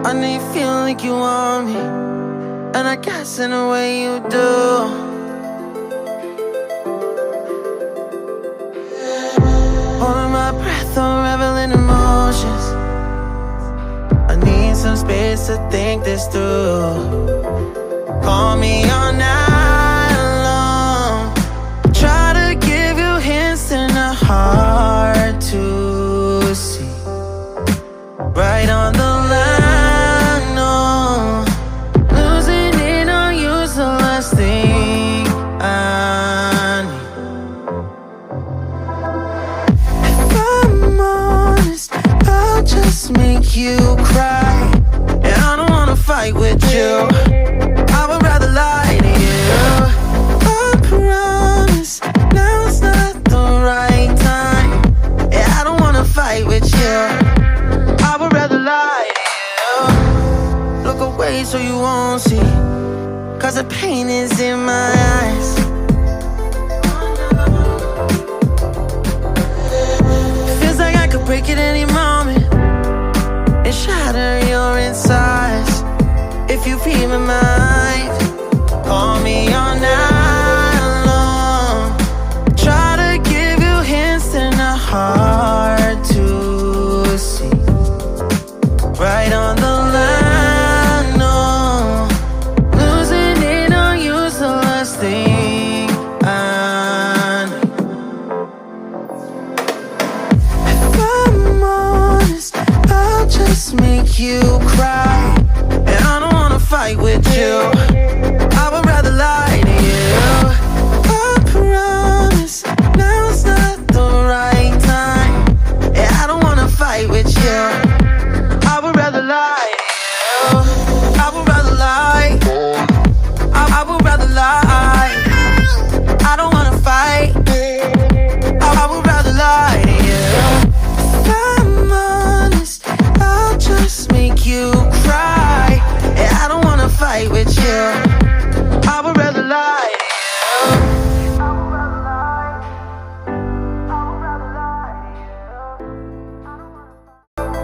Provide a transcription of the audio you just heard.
I know you feel like you want me, and I guess in a way you do. Holding my breath, unraveling emotions. I need some space to think this through. Call me all night long. Try to give you hints and a hard to see. Right on the line, no. Losing it on you's the last thing I need. If I'm honest, I'll just make you cry. And I don't wanna fight with you, I would rather lie to you. I promise, now's not the right time. Yeah, I don't wanna fight with you, I would rather lie to you. Look away so you won't see, cause the pain is in my eyes. Feels like I could break at any moment and shatter your insides. If you read my mind, call me all night long. Try to give you hints and a hard to see. Right on the line, no. Losing it on you's the last thing I need. If I'm honest, I'll just make you cry. And I don't wanna fight with you, I would rather lie to you. I promise, now's not the right time. Yeah, I don't wanna fight with you, I would rather lie to you. I would rather lie, I would rather lie.